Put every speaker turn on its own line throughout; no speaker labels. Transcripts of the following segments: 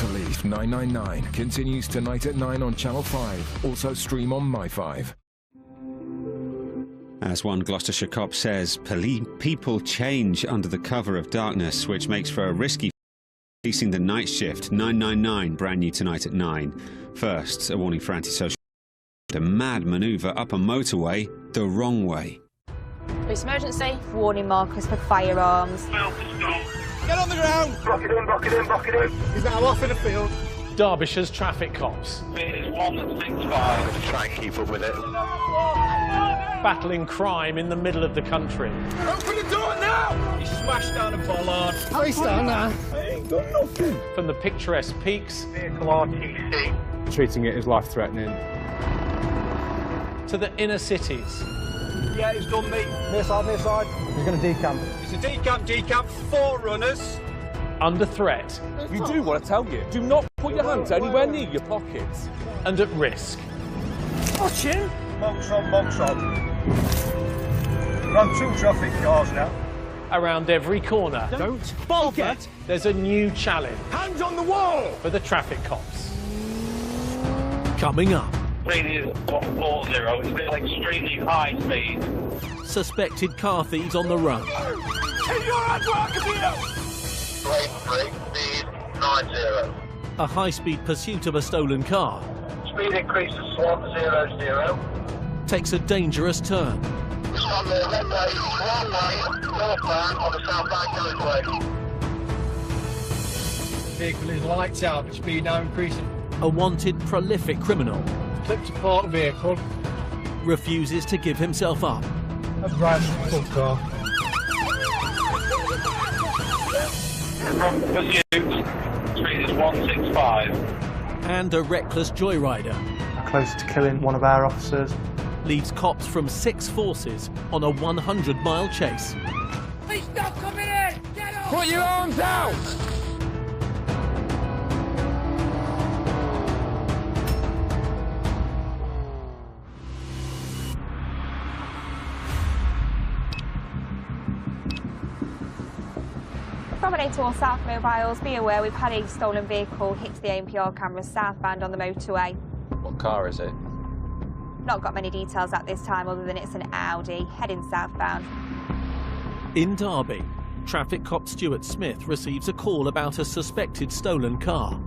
Police 999 continues tonight at 9 on Channel 5. Also stream on My5.
As one Gloucestershire cop says, people change under the cover of darkness, which makes for a risky facing the night shift. 999, brand new tonight at 9. First, a warning for antisocial. A mad manoeuvre up a motorway the wrong way.
Police emergency. Warning markers for firearms.
Get on the ground!
Block it in, block it in, block it in.
He's now off in the field.
Derbyshire's traffic cops.
It's 165. Try and keep up with it.
Battling crime in the middle of the country.
Open the door now!
He smashed down a bollard.
Face down now. I ain't done nothing.
From the picturesque peaks
Vehicle RTC.
Treating it as life-threatening.
to the inner cities.
Yeah, he's done me. Near side, near side. He's going to decamp. It's a decamp, 4 runners.
Under threat.
You do what I tell you. Do not put your hands anywhere near your pockets.
And at risk.
Watch him. Monks on. Run 2 traffic cars now.
Around every corner.
Don't
forget, there's a new challenge.
Hands on the wall!
For the traffic cops. Coming up.
Speed is 140. It's been extremely high speed.
Suspected car thieves on the run.
Keep your hands where I can see them!
Brake, speed 90.
A high-speed pursuit of a stolen car.
Speed increase to 100.
Takes a dangerous turn.
It's on the wrong way, northbound on the southbound motorway.
Vehicle is lights out, but speed now increasing.
A wanted, prolific criminal
Clipped apart the vehicle.
refuses to give himself up.
A brand full car.
Pursuit, speed is 165.
And a reckless joyrider
Close to killing one of our officers.
leads cops from 6 forces on a 100-mile chase.
Please stop coming in! Get off!
Put your arms out!
From an 8 to all South Mobiles, be aware we've had a stolen vehicle hit the ANPR cameras southbound on the motorway.
What car is it?
Not got many details at this time other than it's an Audi heading southbound.
In Derby, traffic cop Stuart Smith receives a call about a suspected stolen car.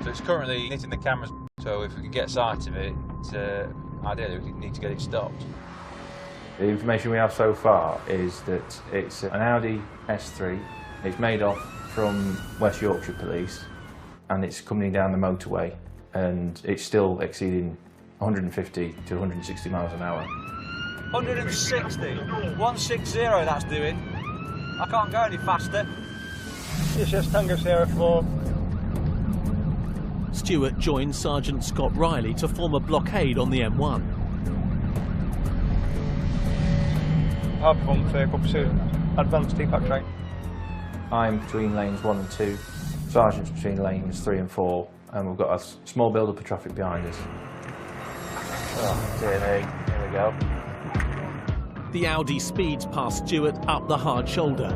So it's currently hitting the cameras, so if we can get sight of it, ideally we need to get it stopped.
The information we have so far is that it's an Audi S3. It's made off from West Yorkshire Police and it's coming down the motorway and it's still exceeding 150 to 160 miles an hour.
160? 160 that's doing. I can't go any faster.
It's just Tango Sierra 4.
Stuart joins Sergeant Scott Riley to form a blockade on the M1.
High performance vehicle pursuit. Advanced TPAC train.
I'm between lanes 1 and 2, Sergeant's between lanes 3 and 4, and we've got a small build-up of traffic behind us. Oh, dear me. Here we go.
The Audi speeds past Stuart up the hard shoulder.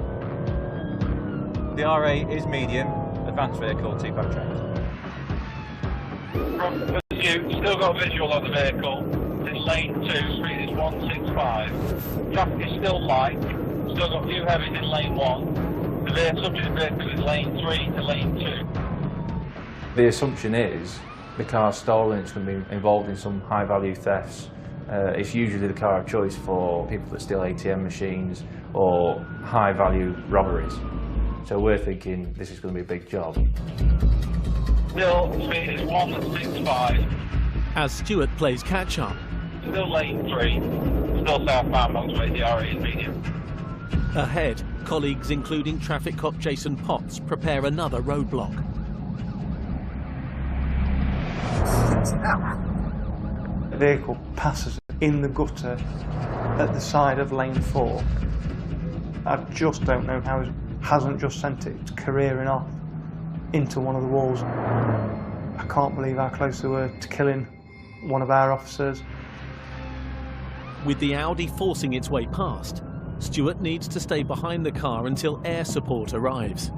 The RA is medium, advanced vehicle, TPAC train.
Pursuit, still got visual on the vehicle. In lane 2, speed is 165. Traffic is still light. Still got few heavies in lane 1. The subject vehicle is lane 3 to lane 2.
The assumption is the car's stolen, it's going to be involved in some high-value thefts. It's usually the car of choice for people that steal ATM machines or high-value robberies. So we're thinking this is going to be a big job.
Still, speed is 165.
As Stuart plays catch-up,
Still lane 3. Still southbound motorway, the RA is medium.
ahead, colleagues including traffic cop Jason Potts prepare another roadblock.
The vehicle passes in the gutter at the side of lane 4. I just don't know how it hasn't just sent it careering off into one of the walls. I can't believe how close they were to killing one of our officers.
With the Audi forcing its way past, Stuart needs to stay behind the car until air support arrives.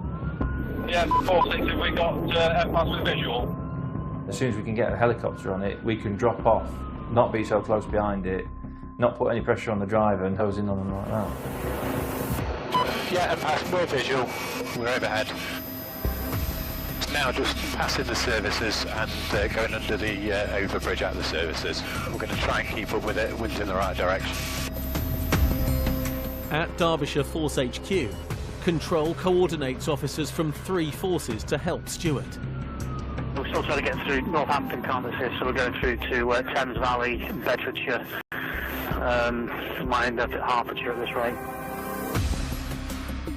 Yeah, 46, have we got MPAS with visual?
As soon as we can get a helicopter on it, we can drop off, not be so close behind it, not put any pressure on the driver and hose in on them like that.
Yeah, MPAS, we're visual, we're overhead. Now just passing the services and going under the overbridge out of the services. We're going to try and keep up with it, wind's in the right direction.
At Derbyshire Force HQ, Control coordinates officers from 3 forces to help Stuart.
We're still trying to get through Northampton, can't here, so we're going through to Thames Valley, Bedfordshire. Might end up at Hertfordshire at this rate.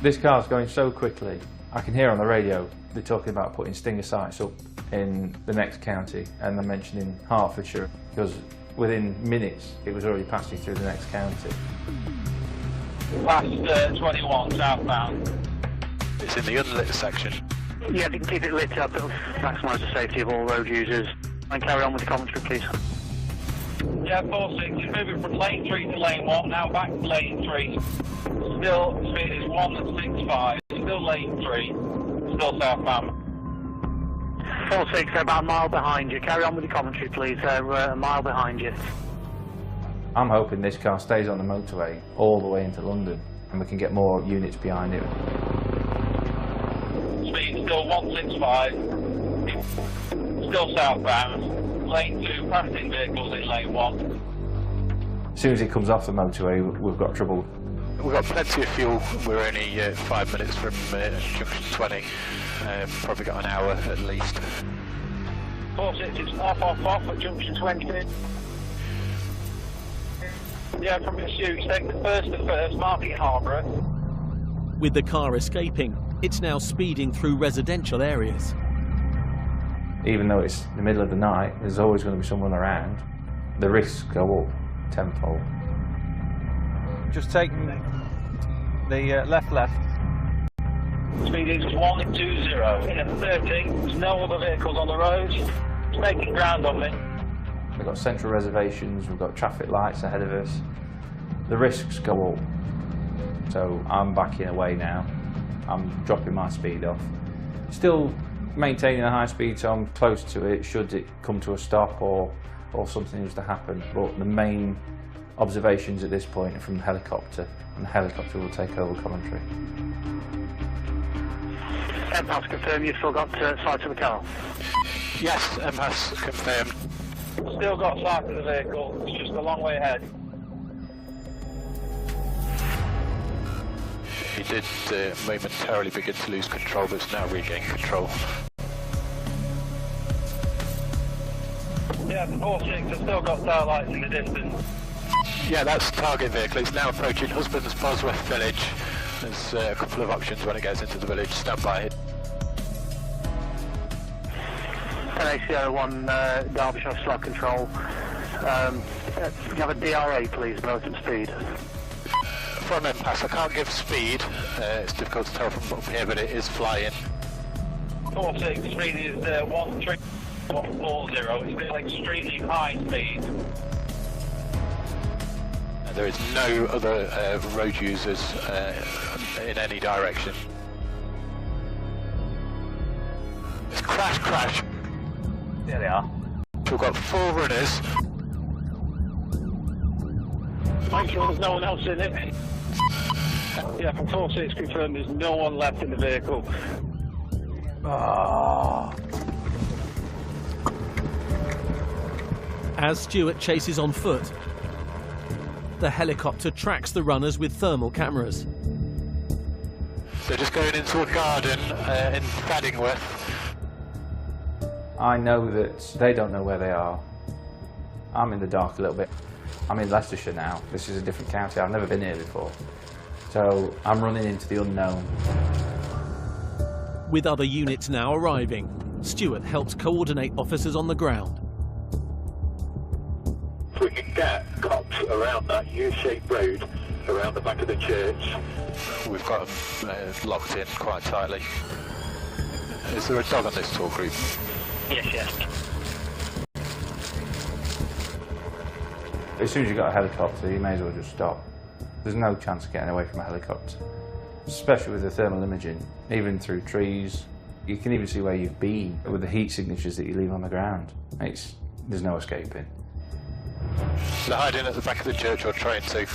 This car's going so quickly. I can hear on the radio they're talking about putting Stinger sights up in the next county, and they're mentioning Hertfordshire because within minutes it was already passing through the next county.
Past 21 southbound.
It's in the unlit section.
Yeah, if you can keep it lit up, it'll maximise the safety of all road users. And carry on with the commentary, please.
Yeah, 46 is moving from lane 3 to lane 1, now back to lane 3. Still, speed is 165, still lane 3, still southbound.
46, they're about a mile behind you. Carry on with the commentary, please. They're a mile behind you.
I'm hoping this car stays on the motorway all the way into London and we can get more units behind it.
Speed still 165, still southbound, lane 2, passing vehicles in lane 1.
As soon as it comes off the motorway, we've got trouble.
We've got plenty of fuel. We're only 5 minutes from junction 20. Probably got an hour at least.
46 is off at junction 20. Yeah, from pursuit, take the first to first, marking Harborough.
With the car escaping, it's now speeding through residential areas.
Even though it's the middle of the night, there's always going to be someone around. The risks go up tenfold.
Just taking the left.
Speed is 120. In at 30, there's no other vehicles on the road. It's making ground on me.
We've got central reservations, we've got traffic lights ahead of us. The risks go up. So I'm backing away now. I'm dropping my speed off. Still maintaining a high speed, so I'm close to it should it come to a stop or something was to happen. But the main observations at this point are from the helicopter, and the helicopter will take over commentary.
MPAS confirm you've still got sight of the car?
Yes, MPAS confirmed.
Still got sight of the vehicle, it's just a long way ahead.
He did momentarily begin to lose control, but it's now regained control.
Yeah, the 46 has still got tail lights in the distance.
Yeah, that's the target vehicle. It's now approaching Husbands Bosworth village. There's a couple of options when it gets into the village. Stand by it.
NACO1 Derbyshire Slot Control. You have a DRA, please, relative speed.
From MPAS, I can't give speed. It's difficult to tell from up here, but it is flying.
46, speed is 13140. It's been extremely high speed.
There is no other road users in any direction. It's crash.
There they are.
We've got 4 runners.
Make sure there's no one else in it. Yeah, from 46 confirmed there's no one left in the vehicle.
As Stuart chases on foot, the helicopter tracks the runners with thermal cameras.
They're just going into a garden in Faddingworth.
I know that they don't know where they are. I'm in the dark a little bit. I'm in Leicestershire now. This is a different county. I've never been here before. So I'm running into the unknown.
With other units now arriving, Stuart helps coordinate officers on the ground.
If we can get cops around that U-shaped road, around the back of the church.
We've got them locked in quite tightly. Is there a dog on this tour group?
Yes.
As soon as you've got a helicopter, you may as well just stop. There's no chance of getting away from a helicopter, especially with the thermal imaging. Even through trees, You can even see where you've been with the heat signatures that you leave on the ground. There's no escaping.
They're hiding at the back of the church or trying to.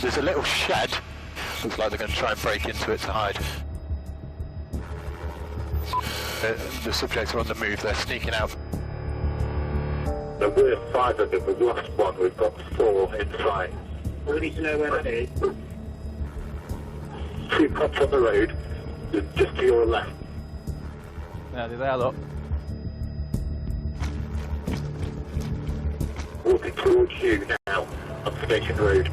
There's a little shed. Looks like they're going to try and break into it to hide. The subjects are on the move, they're sneaking out.
There were 5 of them, we've lost 1, we've got 4 inside. We need to know where that is. 2 cops on the road, just to your left.
Yeah, they're there, look.
Walking towards you now, on Station Road.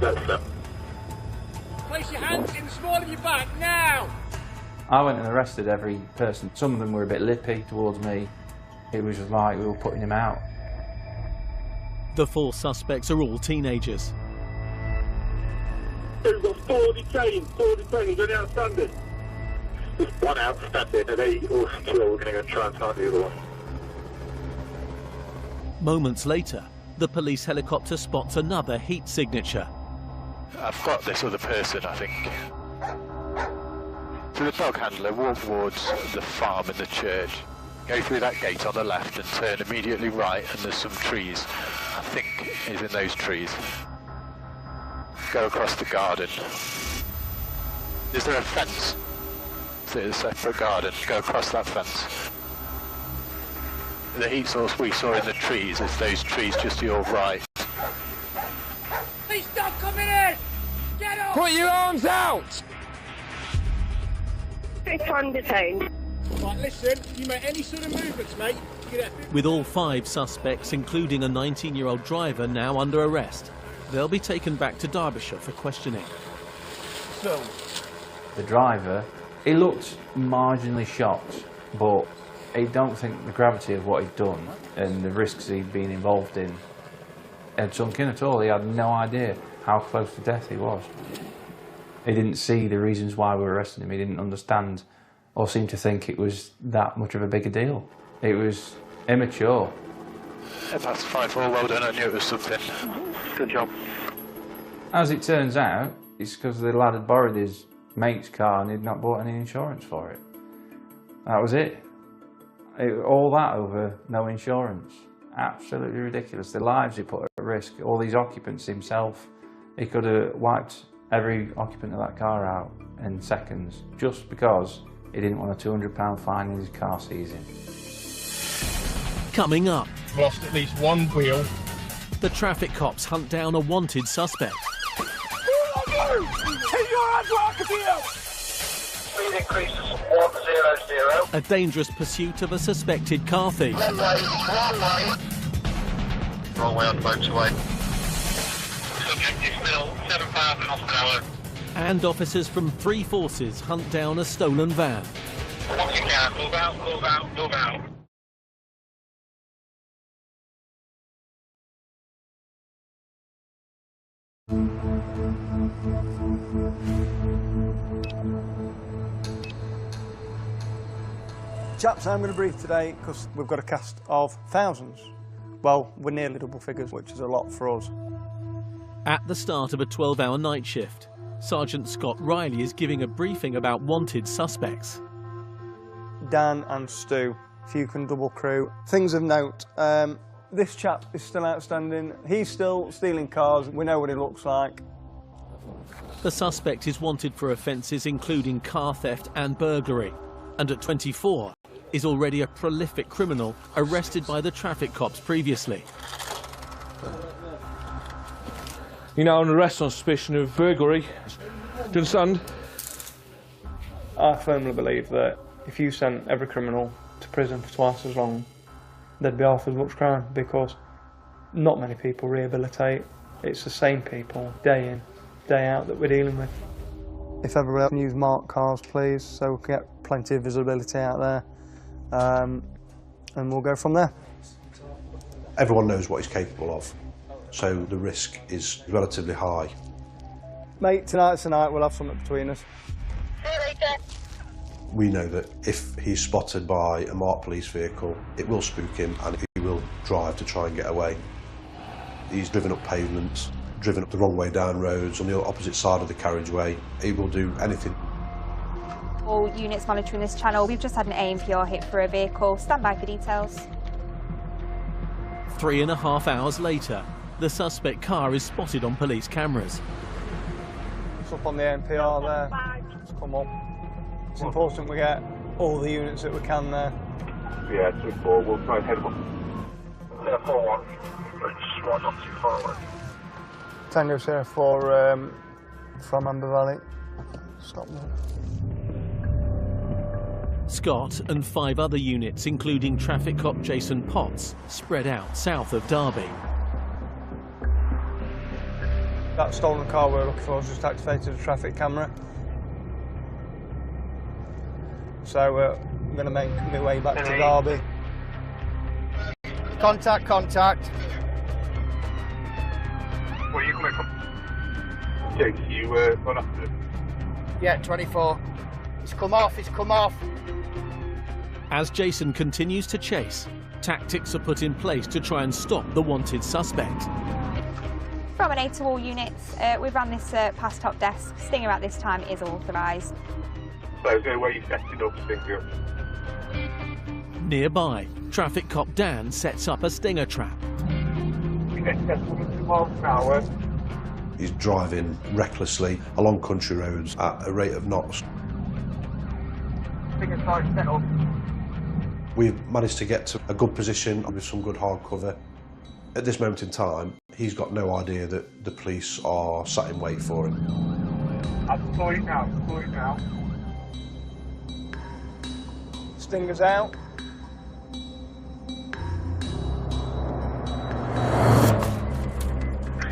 That's them.
Place your hands in the small of your back, now!
I went and arrested every person. Some of them were a bit lippy towards me. It was just like we were putting him out.
The 4 suspects are all teenagers.
We've got 4 detained, only outstanding. There's 1 outstanding and 8 all secure. We're going to go and try and find the other one.
Moments later, the police helicopter spots another heat signature.
I've got this other person, I think. So the dog handler walked towards the farm and the church. Go through that gate on the left and turn immediately right, and there's some trees. I think is in those trees. Go across the garden. Is there a fence? So there's a separate garden. Go across that fence. The heat source we saw in the trees is those trees just to your right.
Please stop coming in! Get off!
Put your arms out!
It's undetained. Right, listen, if you make any sort of movements, mate, you get
With all 5 suspects, including a 19-year-old driver, now under arrest, they'll be taken back to Derbyshire for questioning.
So, the driver, he looked marginally shocked, but I don't think the gravity of what he'd done and the risks he'd been involved in had sunk in at all. He had no idea how close to death he was. He didn't see the reasons why we were arresting him. He didn't understand or seem to think it was that much of a bigger deal. It was immature.
Yeah, that's 5-4, well done, I knew it was something. Good job.
As it turns out, it's because the lad had borrowed his mate's car and he'd not bought any insurance for it. That was it. All that over no insurance. Absolutely ridiculous. The lives he put at risk, all these occupants himself. He could have wiped every occupant of that car out in seconds just because he didn't want a £200 fine in his car seizing.
Coming up,
lost at least 1 wheel.
The traffic cops hunt down a wanted suspect.
Keep your hands where I can see you!
Speed increase 100.
A dangerous pursuit of a suspected car thief.
Wrong way. Wrong way on the motorway. Subject is still 7,000 miles an hour.
And officers from 3 forces hunt down a stolen van.
What you can, move out, move out, move out.
Chaps, I'm going to breathe today because we've got a cast of thousands. Well, we're nearly double figures, which is a lot for us.
At the start of a 12-hour night shift, Sergeant Scott Riley is giving a briefing about wanted suspects.
Dan and Stu, if you can double crew. Things of note, this chap is still outstanding. He's still stealing cars. We know what he looks like.
The suspect is wanted for offences including car theft and burglary, and at 24 is already a prolific criminal arrested by the traffic cops previously.
You know, an arrest on suspicion of burglary. Do you understand?
I firmly believe that if you sent every criminal to prison for twice as long, there'd be half as much crime, because not many people rehabilitate. It's the same people, day in, day out, that we're dealing with. If everybody can use marked cars, please, so we can get plenty of visibility out there, and we'll go from there.
Everyone knows what he's capable of, so the risk is relatively high.
Mate, tonight's the night, we'll have something between us.
See you later.
We know that if he's spotted by a marked police vehicle, it will spook him and he will drive to try and get away. He's driven up pavements, driven up the wrong way down roads, on the opposite side of the carriageway. He will do anything.
All units monitoring this channel, we've just had an ANPR hit for a vehicle. Stand by for details.
3.5 hours later, the suspect car is spotted on police cameras.
It's up on the ANPR there. It's come up. It's important we get all the units that we can there.
Yeah, 2-4, we'll try and head them up. Yeah, 4-1. Just right not too far away.
Tango Sierra 4 from Amber Valley. Stop there.
Scott and 5 other units, including traffic cop Jason Potts, spread out south of Derby.
That stolen car we're looking for has just activated a traffic camera. So I'm going to make my way back to Derby.
Contact, contact.
Where are you coming from? Jake, you gone after him?
Yeah, 24. He's come off, he's come off.
As Jason continues to chase, tactics are put in place to try and stop the wanted suspect.
From an 8 to all units, we've run this past top desk. Stinger at this time is authorised.
So is there a way you set it up, Stinger?
Nearby, traffic cop Dan sets up a stinger trap.
He's driving recklessly along country roads at a rate of knots.
Stinger side set up.
We've managed to get to a good position with some good hard cover. At this moment in time, he's got no idea that the police are sat in wait for him.
I'm deploying now, deploying now.
Stinger's out.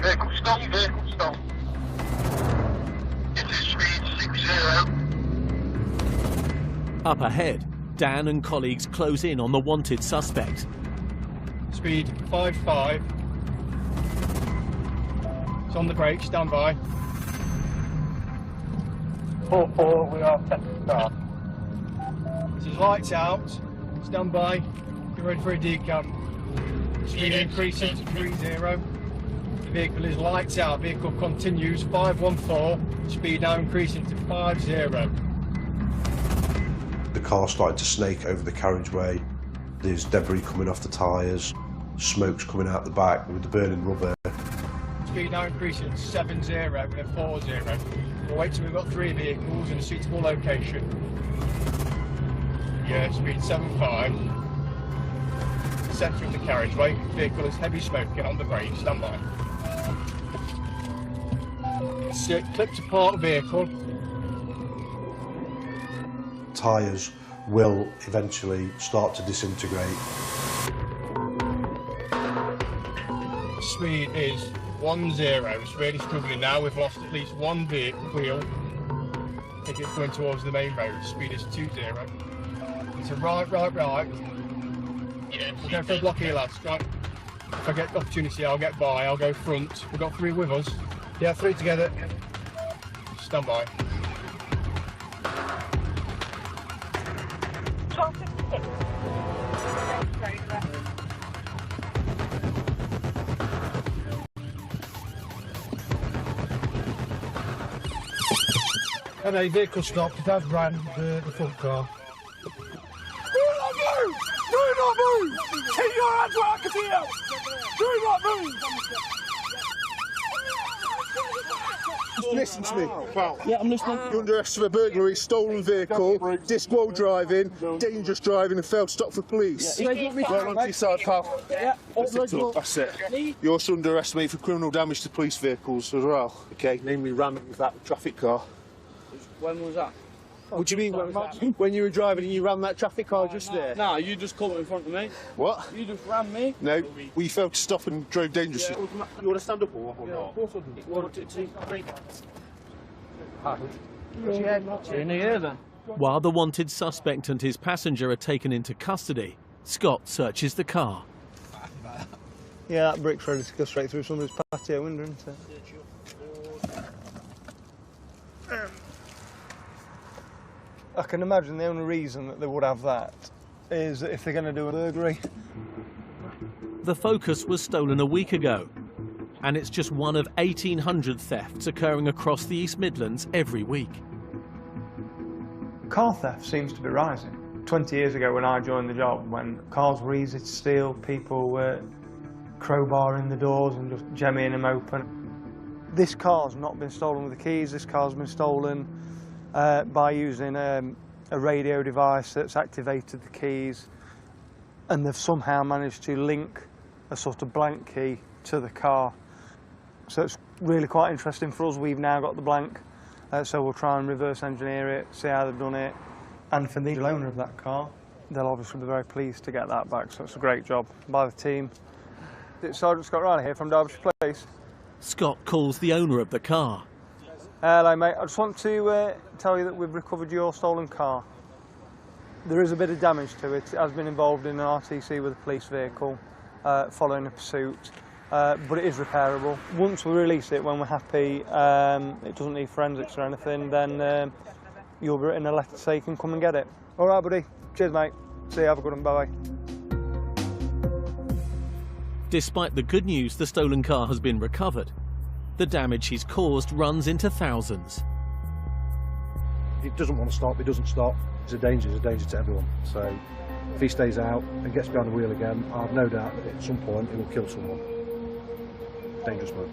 Vehicle stop, vehicle stop. It is speed 60.
Up ahead, Dan and colleagues close in on the wanted suspect.
Speed 55. It's on the brake, stand by.
4-4, we are set to start.
This is lights out, stand by. Get ready for a decamp. Speed increasing to 30. The vehicle is lights out, vehicle continues 514. Speed now increasing to 50.
The car started to snake over the carriageway. There's debris coming off the tyres, smoke's coming out the back with the burning rubber.
Speed now increasing to 70 and then 40. We'll wait till we've got 3 vehicles in a suitable location. Yeah, speed 75. Centre of the carriageway, vehicle is heavy smoking on the brake, stand by. Clipped apart vehicle.
Tyres will eventually start to disintegrate.
Speed is 10. It's really struggling now. We've lost at least 1 vehicle wheel. I think it's going towards the main road. Speed is 20. It's a right. We're going for a block here, lads. Right. If I get the opportunity, I'll get by. I'll go front. We've got 3 with us. Yeah, 3 together. Stand by.
And a vehicle stopped, it has ran the front car.
Do not move! Do not move! Keep your hands where I can see you! Do not move!
Just listen to me. Yeah, I'm listening. You're under arrest for a burglary, stolen vehicle, disqual driving, dangerous driving, and failed stop for police.
Yeah,
Right onto your side, pal.
Yeah,
That's it. You're also under arrest, mate, for criminal damage to police vehicles as well. Okay, namely ramming with that traffic car.
When was that?
What do you mean? When you were driving and you rammed that traffic car just there?
Nah, you just come in front of me.
What?
You just rammed me.
No, we failed to stop and drove dangerously.
Yeah. You want to stand up or not? Yeah, of course I do. 1, 2, 3. In here then.
While the wanted suspect and his passenger are taken into custody, Scott searches the car.
Yeah, that brick's ready to go straight through somebody's patio window, isn't it? I can imagine the only reason that they would have that is that if they're going to do a burglary.
The Focus was stolen a week ago, and it's just one of 1,800 thefts occurring across the East Midlands every week.
Car theft seems to be rising. 20 years ago when I joined the job, when cars were easy to steal, people were crowbarring the doors and just jemmying them open. This car's not been stolen with the keys, this car's been stolen by using a radio device that's activated the keys, and they've somehow managed to link a sort of blank key to the car. So it's really quite interesting for us. We've now got the blank, so we'll try and reverse engineer it, see how they've done it. And for the owner of that car, they'll obviously be very pleased to get that back, so it's a great job by the team. It's Sergeant Scott Riley here from Derbyshire Police.
Scott calls the owner of the car.
Hello mate, I just want to tell you that we've recovered your stolen car. There is a bit of damage to it. It has been involved in an RTC with a police vehicle following a pursuit, but it is repairable. Once we release it, when we're happy, it doesn't need forensics or anything, then you'll be written a letter to say you can come and get it. All right, buddy. Cheers, mate. See you. Have a good one. Bye-bye.
Despite the good news, the stolen car has been recovered. The damage he's caused runs into thousands.
It doesn't want to stop, it doesn't stop. It's a danger to everyone. So if he stays out and gets behind the wheel again, I have no doubt that at some point he will kill someone. Dangerous move.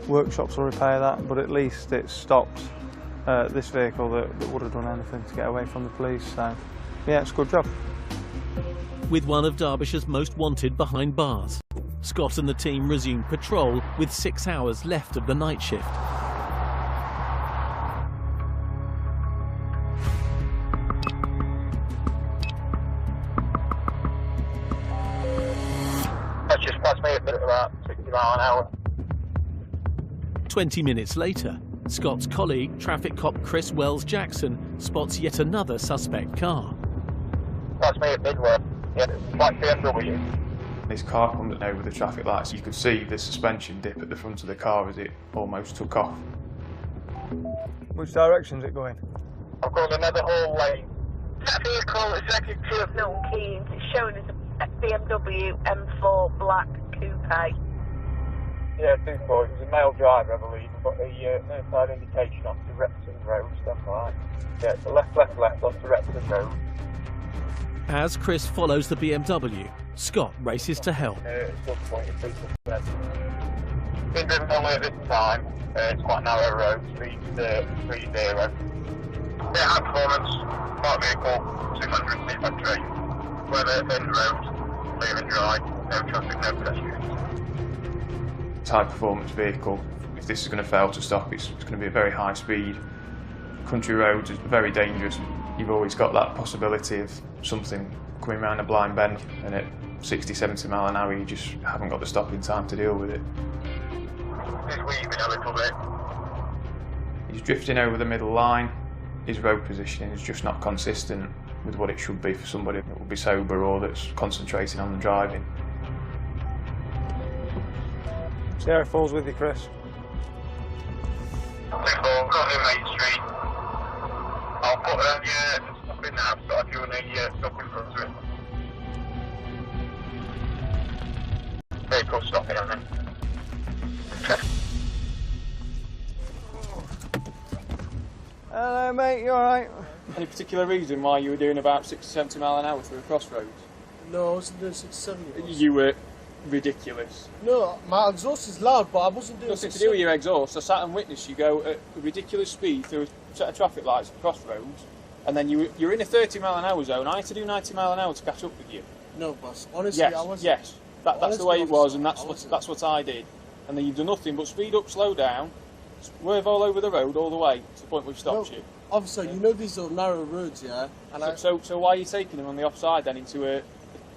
Workshops will repair that, but at least it stopped this vehicle that would have done anything to get away from the police. So yeah, it's a good job.
With one of Derbyshire's most wanted behind bars, Scott and the team resumed patrol with 6 hours left of the night shift.
That's just past me a bit at about 60 miles an hour.
20 minutes later, Scott's colleague, traffic cop Chris Wells-Jackson, spots yet another suspect car.
Past me at Midway. Yeah, black BMW.
This car coming over the traffic lights. You could see the suspension dip at the front of the car as it almost took off.
Which direction is it going?
I've got another whole lane.
That vehicle is registered to Milton Keynes. It's shown as a BMW M4 black coupe.
Yeah, 2-4. It was a male driver, I believe. We've got the no side indication off to Repton Road, stuff like that. Yeah, it's a left onto Repton Road.
As Chris follows the BMW, Scott races to help.
Been driven only at this time. It's quite a narrow road, speed 30. Yeah, high performance, park vehicle, 200 seat battery. Weather, thin road, clear and dry, no traffic, no pedestrians.
It's a high performance vehicle. If this is going to fail to stop, it's going to be a very high speed. Country roads are very dangerous. You've always got that possibility of something coming around a blind bend, and at 60, 70 mile an hour you just haven't got the stopping time to deal with it.
He's weaving a little bit.
He's drifting over the middle line. His road positioning is just not consistent with what it should be for somebody that will be sober or that's concentrating on the driving.
See how it falls with you, Chris.
2-4, got in Main Street. I'll put stuff in now, so if you want to stop in front of it. Vehicle stopping on them.
Hello mate, you alright?
Any particular reason why you were doing about 60 to 70 mile an hour through a crossroads?
No, I wasn't doing 670.
You were ridiculous.
No, my exhaust is loud, but I wasn't doing
Nothing to do with your exhaust. I sat and witnessed you go at a ridiculous speed through a set of traffic lights at crossroads, and then you're in a 30 mile an hour zone. I had to do 90 mile an hour to catch up with you.
No, boss. Honestly,
yes,
I wasn't.
Yes, that's the way it was, and that's what I did. And then you've done nothing but speed up, slow down, swerve all over the road all the way to the point we've stopped you.
Officer, you know these are narrow roads, yeah? And
so why are you taking them on the offside then into a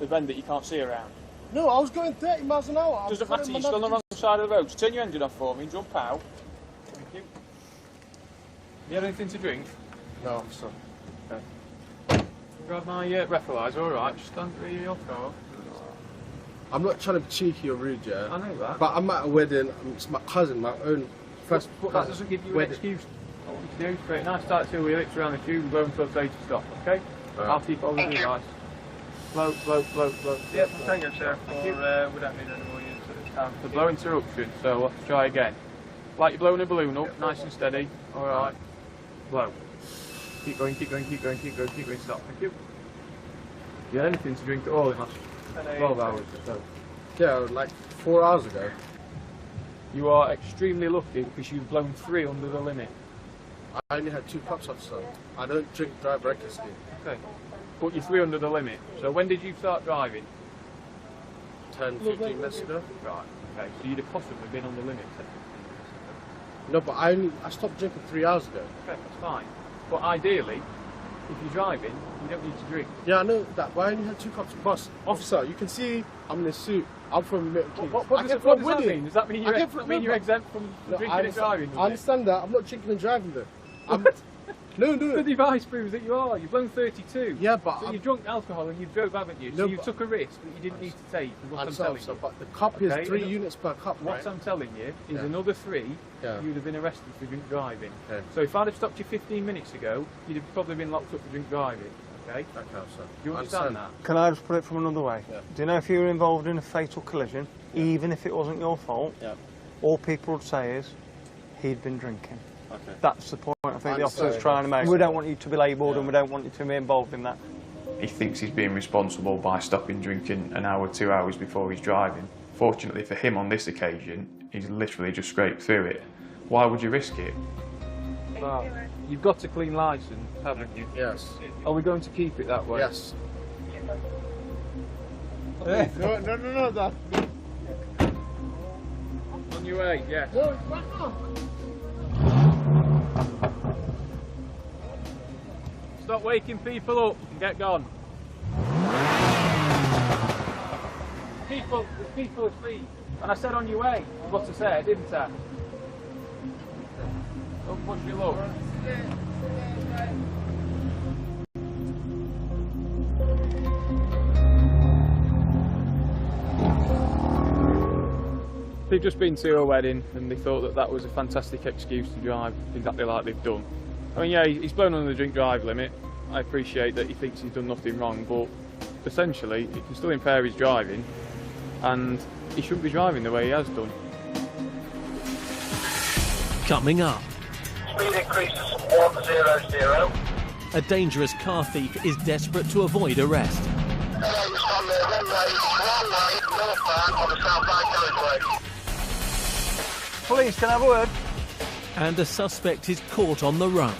bend that you can't see around?
No, I was going 30 miles an hour.
Doesn't matter, you're still on the wrong side of the road. Just turn your engine off for me and jump out. Thank you. You had anything to drink?
No, officer.
Okay. Grab my breathalyzer, alright, just stand through your car.
I'm not trying to be cheeky or rude, yeah?
I know that.
But I'm at a wedding, it's my cousin, my own first
But that doesn't give you an excuse. What you do, straight nice start to wheel it around the tube and blow until it's ready to stop, okay? I'll keep over the device. Blow. Yep, thank you, sir. We don't need any more use at this time. The blow interruption, so we'll have to try again. Like you're blowing a balloon up, nice and steady. Alright. Slow. Keep going, keep going, keep going, keep going, keep going, stop. Thank you. You had anything to drink at all in the last 12 hours or so?
Yeah, like 4 hours ago.
You are extremely lucky because you've blown 3 under the limit.
I only had 2 cups, officer. I don't drink drive recklessly.
Okay. But you're 3 under the limit. So when did you start driving?
10, 15 minutes ago.
Right. Okay. So you'd have possibly been on the limit.
No, but I stopped drinking 3 hours ago.
Okay, that's fine. But ideally, if you're driving, you don't need to drink.
Yeah, I know that, but I only had 2 cups. Boss, officer, you can see I'm in a suit. I'm from Milton Keynes.
What does that mean? Does that mean you're exempt from drinking and driving?
I understand that. I'm not drinking and driving though. No.
The device proves that you are. You've blown 32.
Yeah, but
so you've drunk alcohol and you drove, haven't you? So you took a risk that you didn't need to take. Is what I'm telling you.
But the cup is 3 units per cup.
What I'm telling you is another 3. You'd have been arrested for drink driving.
Okay.
So if I'd have stopped you 15 minutes ago, you'd have probably been locked up for drink driving. Okay.
Okay, sir.
Do you understand that?
Can I just put it from another way?
Yeah.
Do you know if you were involved in a fatal collision, even if it wasn't your fault, all people would say is he'd been drinking.
Okay.
That's the point I think the officer's trying to make. We don't want you to be labelled and we don't want you to be involved in that.
He thinks he's being responsible by stopping drinking an hour, 2 hours before he's driving. Fortunately for him on this occasion, he's literally just scraped through it. Why would you risk it?
Well, you've got a clean licence, haven't you?
Yes.
Are we going to keep it that way?
Yes. No, that.
On your way, yeah.
No, back up.
Stop waking people up and get gone. There's people asleep. And I said on your way, is what I said, didn't I? Don't push your luck. They've just been to a wedding and they thought that that was a fantastic excuse to drive exactly like they've done. I mean, yeah, he's blown on the drink drive limit. I appreciate that he thinks he's done nothing wrong, but essentially he can still impair his driving and he shouldn't be driving the way he has done.
Coming up,
Speed increases 100.
a dangerous car thief is desperate to avoid arrest.
It's on the runway, northbound on the southbound carriageway.
Police, can I have a word?
And a suspect is caught on the run.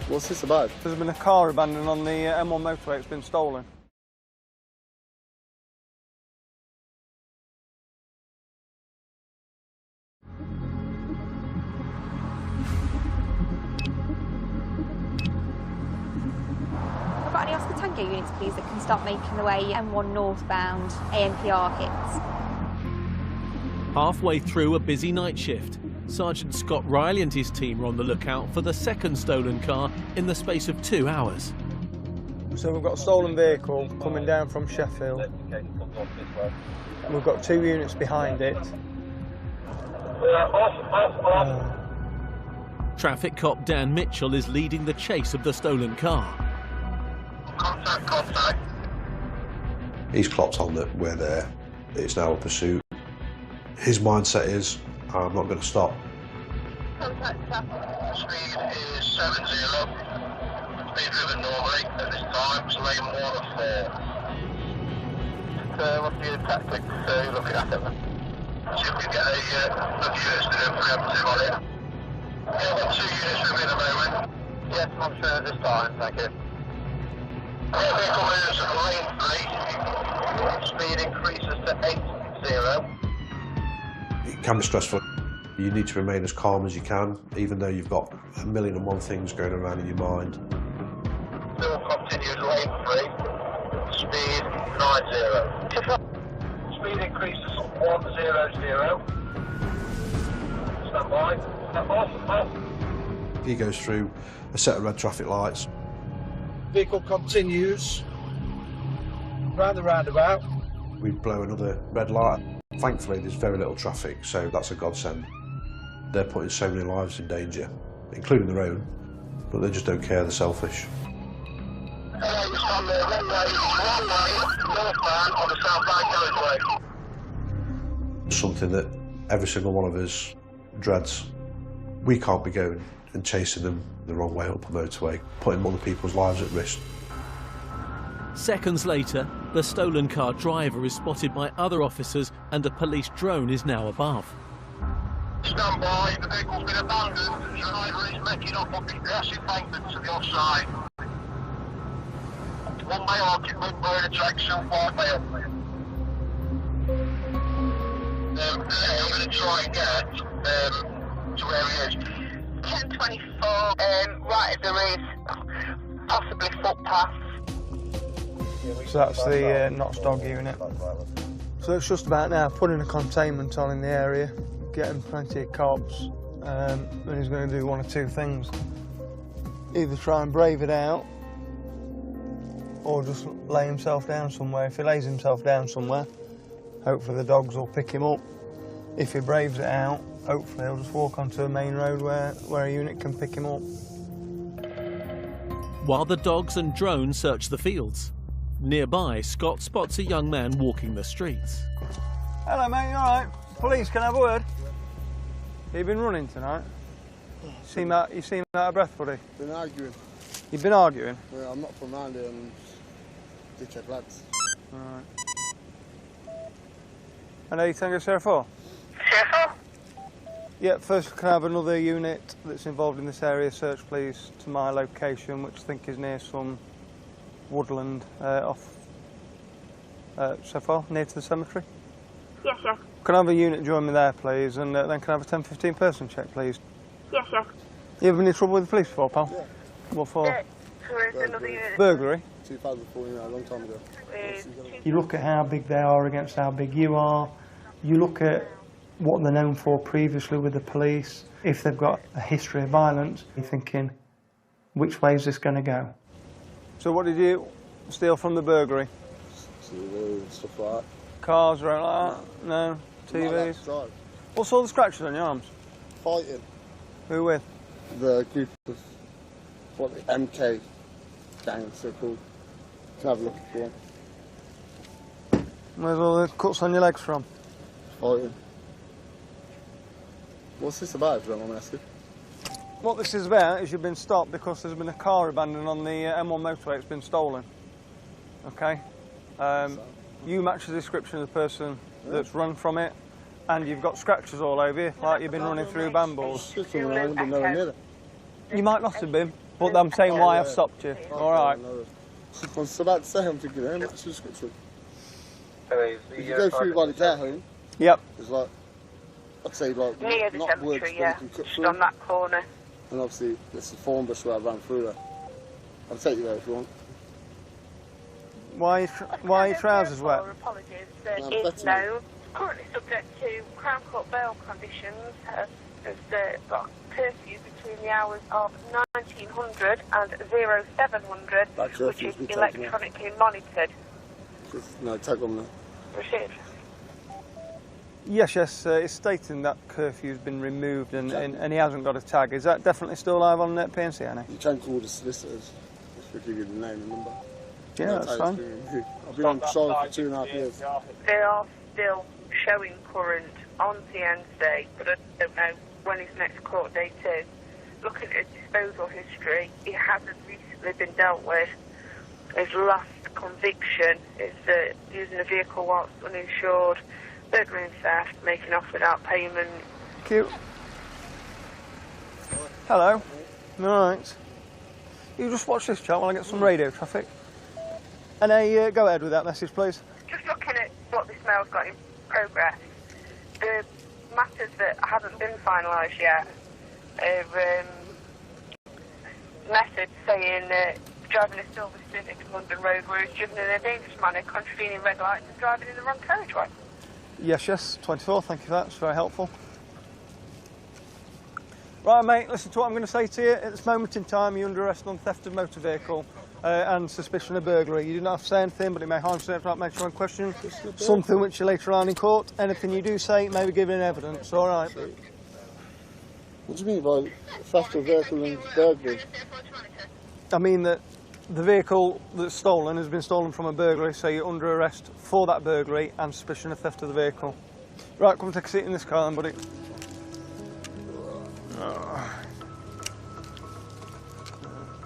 What's this about? There's been a car abandoned on the M1 motorway. It's been stolen.
I've got any Oscar Tango units, please, that can start making the way M1 northbound ANPR hits.
Halfway through a busy night shift, Sergeant Scott Riley and his team are on the lookout for the second stolen car in the space of 2 hours.
So we've got a stolen vehicle coming down from Sheffield. We've got 2 units behind it.
Traffic cop Dan Mitchell is leading the chase of the stolen car.
Contact.
He's clocked on that we're there. It's now a pursuit. His mindset is, I'm not going to stop.
Speed is 70. Speed driven normally at this time. It's lane 1 of 4. What's the tactics looking at it? See if we can get a enough units to do a preemptive on it. Yeah, I've got 2 units with me at the moment. Yes, I'm sure at this time, thank you. Vehicle moves at lane 3. Speed increases to 80.
It can be stressful. You need to remain as calm as you can, even though you've got 1,000,001 things going around in your mind.
Still continues lane 3. Speed 90. Speed increases 100. Stand by. Step off.
He goes through a set of red traffic lights.
Vehicle continues round the roundabout.
We blow another red light. Thankfully, there's very little traffic, so that's a godsend. They're putting so many lives in danger, including their own, but they just don't care, they're selfish.
It's on the runway, northbound on the southbound carriageway.
Something that every single one of us dreads. We can't be going and chasing them the wrong way up the motorway, putting other people's lives at risk.
Seconds later, the stolen car driver is spotted by other officers and a police drone is now above.
Stand by, the vehicle's been abandoned, the driver is making off up his grass embankment to the offside. One male occupant wearing a tracksuit, 5 male. I'm going to try and get to where he is. 1024, right, there is possibly footpaths.
So that's the Knots dog unit. So it's just about now putting a containment on in the area, getting plenty of cops, and he's going to do one of two things. Either try and brave it out, or just lay himself down somewhere. If he lays himself down somewhere, hopefully the dogs will pick him up. If he braves it out, hopefully he'll just walk onto a main road where a unit can pick him up.
While the dogs and drones search the fields, nearby, Scott spots a young man walking the streets.
Hello mate, you alright? Police, can I have a word? You've been running tonight? You seem out of breath, buddy.
Been arguing.
You've been arguing?
Yeah, I'm not from around here, I'm dickhead lads.
Alright. I know you Tango Sierra 4?
Sierra 4?
Yeah, first can I have another unit that's involved in this area search please to my location, which I think is near some woodland off so far, near to the cemetery?
Yes, yes.
Can I have a unit join me there please, and then can I have a 10-15 person check please?
Yes, yes.
You ever been in trouble with the police before, pal?
Yeah.
What for?
Another unit.
Burglary?
2014, a long time ago.
You look at how big they are against how big you are. You look at what they're known for previously with the police. If they've got a history of violence, you're thinking, which way is this going to go? So what did you steal from the burglary?
Stuff like that.
Cars or anything like that? No? TVs?
Like
What's all the scratches on your arms?
Fighting.
Who with?
The group of, what, the MK gang, so called. Can have a look if you want.
Where's all the cuts on your legs from?
Fighting. What's this about, if you don't mind me asking?
What this is about is you've been stopped because there's been a car abandoned on the M1 motorway. It's been stolen. Okay? You match the description of the person that's run from it, and you've got scratches all over you, like you've been running through bambles. You might not have been, but I'm saying why I've stopped you. All right.
I was about to say, I'm thinking, match the description. If you go through by the care home,
yep.
It's like, I'd say like,
near the
not woods,
cemetery, yeah,
you can cut
just
through.
on that corner.
And obviously, it's the thorn bush where I ran through there. I'll take you there if you want.
Why are your trousers wet?
Apologies, is known. Currently subject to Crown Court bail conditions, has got curfew between the hours of 1900 and 0700, which is electronically monitored.
No, tag on there.
Received.
Yes, it's stating that curfew's been removed and he hasn't got a tag. Is that definitely still live on PNC, Annie?
You can call the solicitors if we give you the name and number.
Yeah, that's fine.
I've been on patrol for 2.5 years.
They are still showing current on PNC, but I don't know when his next court date is. Looking at his disposal history, he hasn't recently been dealt with. His last conviction is using a vehicle whilst uninsured, burglary and theft, making off without payment.
Cute. Hello. Right. You just watch this chat while I get some radio traffic. And go ahead with that message, please.
Just looking at what this mail's got in progress, the matters that haven't been finalised yet are message saying that driving a silver Civic in London Road where he's driven in a dangerous manner, contravening red lights and driving in the wrong carriageway.
Yes, 24, thank you for that, it's very helpful. Right mate, listen to what I'm going to say to you. At this moment in time, you're under arrest on theft of motor vehicle and suspicion of burglary. You do not have to say anything, but it may harm yourself to make sure and question something which you later on in court. Anything you do say may be given evidence, alright?
What do you mean by theft of vehicle and burglary?
I mean that the vehicle that's stolen has been stolen from a burglary, so you're under arrest for that burglary and suspicion of theft of the vehicle. Right, come and take a seat in this car then, buddy.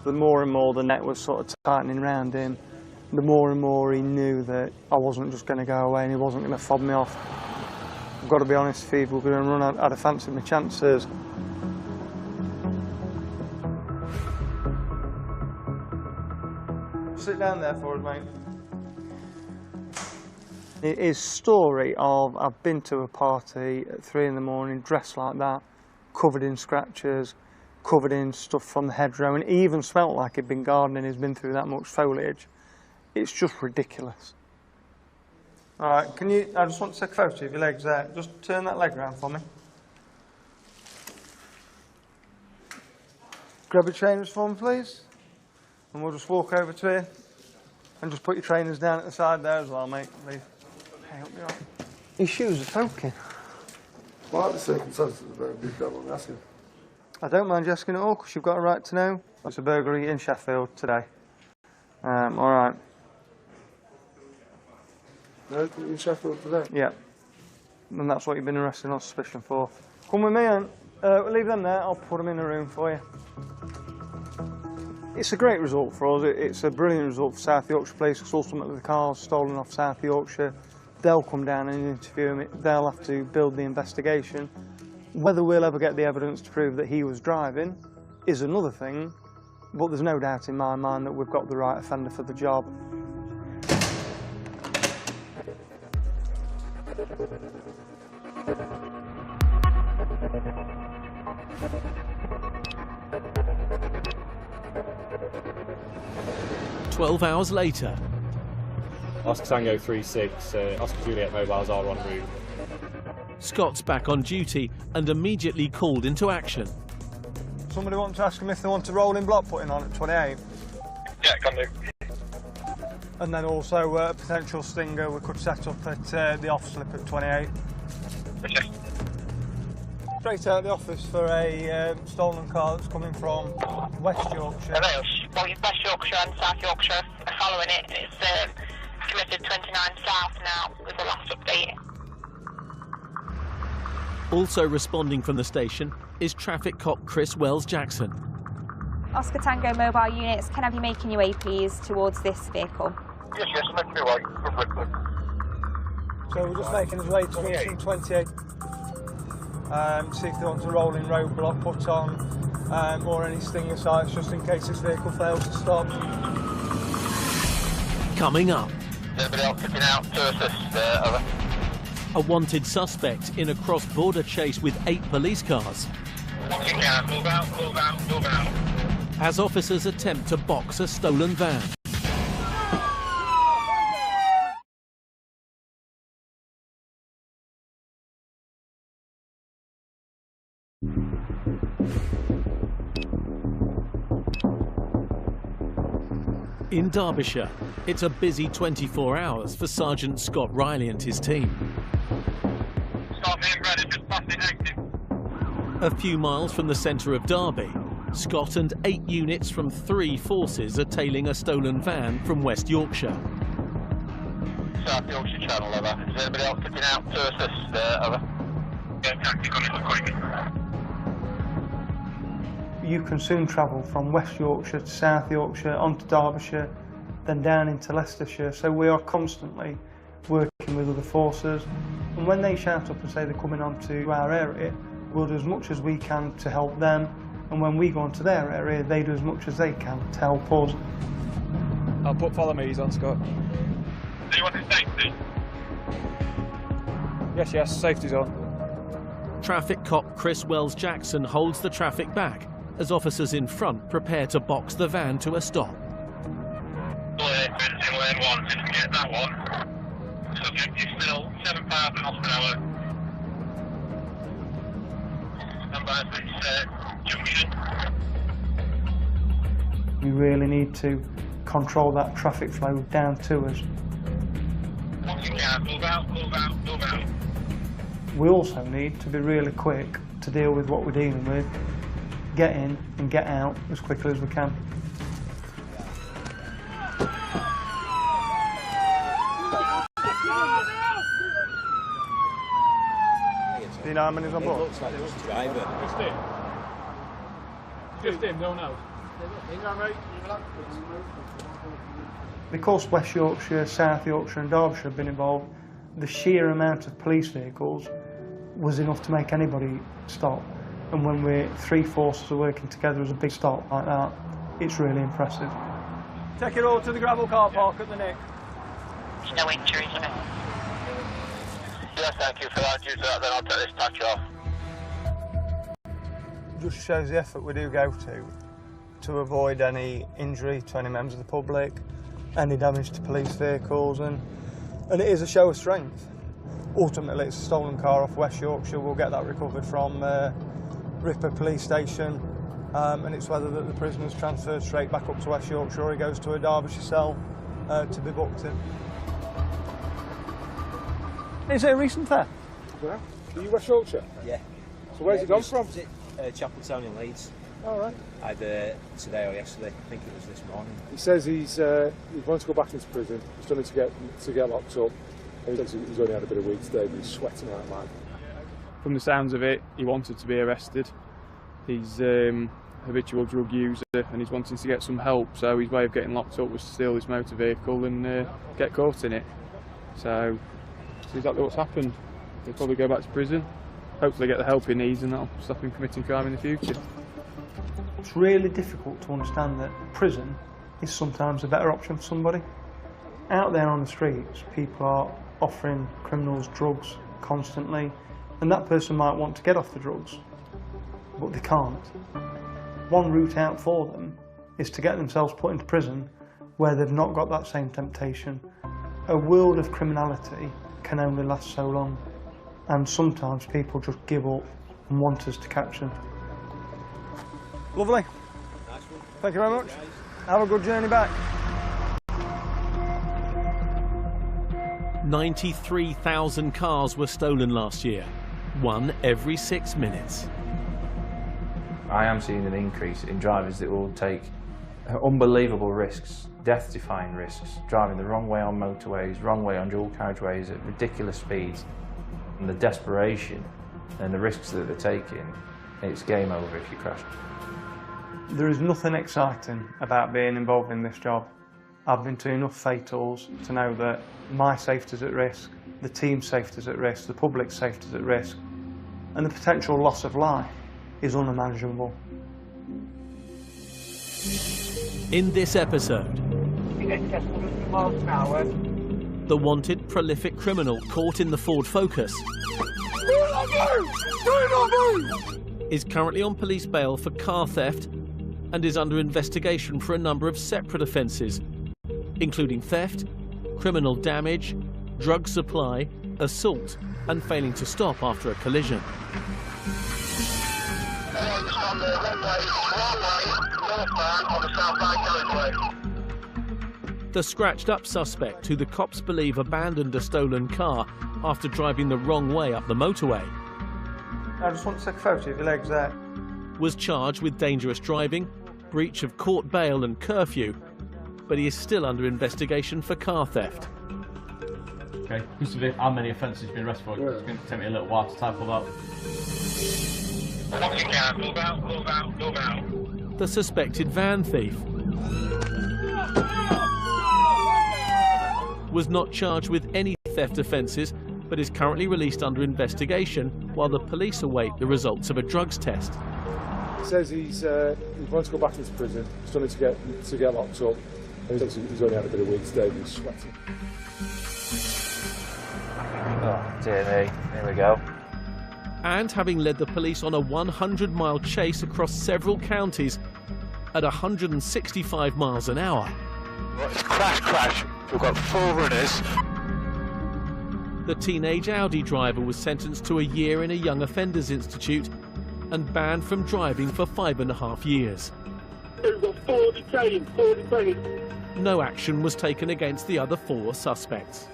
the more and more the net was sort of tightening around him, the more and more he knew that I wasn't just going to go away and he wasn't going to fob me off. I've got to be honest, if he was going to run, I'd have fancied my chances. Sit down there for us, mate. His story of I've been to a party at 3 in the morning, dressed like that, covered in scratches, covered in stuff from the hedgerow, and he even smelt like he'd been gardening, he's been through that much foliage. It's just ridiculous. All right, I just want to take a photo of your legs there. Just turn that leg around for me. Grab your trainers for me, please. And we'll just walk over to here. And just put your trainers down at the side there as well, mate, please. Hey, help me out. His shoes are soaking.
What are the circumstances about it? I'm asking.
I don't mind you asking at all, because you've got a right to know. It's a burglary in Sheffield today. All right.
No, in Sheffield today?
Yeah. And that's what you've been arrested on suspicion for. Come with me, and we'll leave them there. I'll put them in a room for you. It's a great result for us. It's a brilliant result for South Yorkshire Police, because ultimately the car's stolen off South Yorkshire. They'll come down and interview him. They'll have to build the investigation. Whether we'll ever get the evidence to prove that he was driving is another thing, but there's no doubt in my mind that we've got the right offender for the job.
"12 hours later.
Oscar Tango 36, Oscar Juliet mobiles are en route.
Scott's back on duty and immediately called into action.
Somebody want to ask him if they want a rolling block putting on at 28?
Yeah, can do.
And then also a potential stinger we could set up at the off slip at 28.
Okay.
Straight out of the office for a stolen car that's coming from West Yorkshire.
West Yorkshire and South Yorkshire are following it. It's committed 29 South now with the last update.
Also responding from the station is traffic cop Chris Wells-Jackson.
Oscar Tango mobile units, can I be making your way please towards this vehicle?
Yes, make me way.
So we're just making his way to junction 28. See if they want a rolling roadblock put on, or any stinger sites just in case this vehicle fails to stop.
Coming up.
Anybody else looking out to assist? Over.
A wanted suspect in a cross-border chase with 8 police cars.
What you can, move out, move out, move out.
As officers attempt to box a stolen van. In Derbyshire, it's a busy 24 hours for Sergeant Scott Riley and his team.
Start being ready, just past the exit.
A few miles from the centre of Derby, Scott and 8 units from 3 forces are tailing a stolen van from West Yorkshire.
South Yorkshire Channel, over. Is anybody else looking out to assist? Over. Yeah, taxi coming quick.
You can soon travel from West Yorkshire to South Yorkshire, onto Derbyshire, then down into Leicestershire. So we are constantly working with other forces. And when they shout up and say they're coming onto our area, we'll do as much as we can to help them. And when we go onto their area, they do as much as they can to help us.
I'll put follow me's on, Scott.
Do you want the safety?
Yes, safety's on.
Traffic cop Chris Wells-Jackson holds the traffic back as officers in front prepare to box the van to a stop.
Lane 1, didn't get that one. Subject is still 7,000 miles per hour. Number this junction.
We really need to control that traffic flow down to us.
What you can, move out, move out, move out.
We also need to be really quick to deal with what we're dealing with, get in and get out as quickly as we can. Do you know how many's on board?
It looks like it's driver.
Just him, no one else.
Because West Yorkshire, South Yorkshire and Derbyshire have been involved, the sheer amount of police vehicles was enough to make anybody stop. And when we're three forces are working together as a big stop like that, it's really impressive.
Take it all to the gravel car park at the Nick.
There's no injuries in it. Yes, thank you for that. Due to that, then I'll take this patch off.
Just shows the effort we do go to avoid any injury to any members of the public, any damage to police vehicles, and it is a show of strength. Ultimately, it's a stolen car off West Yorkshire. We'll get that recovered from Ripper Police Station, and it's whether that the prisoner's transferred straight back up to West Yorkshire or he goes to a Derbyshire cell to be booked in. Is it a recent theft?
Yeah. Are you West Yorkshire?
Yeah.
So where's it gone from?
Chapeltown in Leeds.
All right.
Either today or yesterday. I think it was this morning.
He says he's wanted to go back into prison. He's done it to get locked up. He says he's only had a bit of weed today, but he's sweating like mad.
From the sounds of it, he wanted to be arrested. He's a habitual drug user and he's wanting to get some help, so his way of getting locked up was to steal his motor vehicle and get caught in it. So that's exactly what's happened. He'll probably go back to prison, hopefully get the help he needs, and that'll stop him committing crime in the future.
It's really difficult to understand that prison is sometimes a better option for somebody. Out there on the streets, people are offering criminals drugs constantly, and that person might want to get off the drugs, but they can't. One route out for them is to get themselves put into prison where they've not got that same temptation. A world of criminality can only last so long, and sometimes people just give up and want us to catch them. Lovely.
Nice one.
Thank you very much. Have a good journey back.
93,000 cars were stolen last year, one every 6 minutes.
I am seeing an increase in drivers that will take unbelievable risks, death-defying risks, driving the wrong way on motorways, wrong way on dual carriageways at ridiculous speeds. And the desperation and the risks that they're taking, it's game over if you crash.
There is nothing exciting about being involved in this job. I've been to enough fatals to know that my safety is at risk, the team's safety is at risk, the public's safety is at risk, and the potential loss of life is unimaginable.
In this episode, the wanted prolific criminal caught in the Ford Focus is currently on police bail for car theft and is under investigation for a number of separate offences, including theft, criminal damage, drug supply, assault and failing to stop after a collision. The scratched-up suspect, who the cops believe abandoned a stolen car after driving the wrong way up the motorway,
I just want to take a photo of your legs there,
was charged with dangerous driving, breach of court bail and curfew, but he is still under investigation for car theft.
Okay, how many offences have been arrested for? It's going to take me a little while to type all that.
Move out, move out, move out.
The suspected van thief was not charged with any theft offences, but is currently released under investigation while the police await the results of a drugs test.
He says he's wanted to go back into prison. He's done it to get locked up. And he's only had a bit of weed today, but he's sweating.
Oh dear me, here we go.
And having led the police on a 100-mile chase across several counties at 165 miles an hour.
It's crash, crash. We've got 4 runners.
The teenage Audi driver was sentenced to a year in a Young Offenders Institute and banned from driving for 5.5 years.
We've got 4 detained, 4 detained.
No action was taken against the other 4 suspects.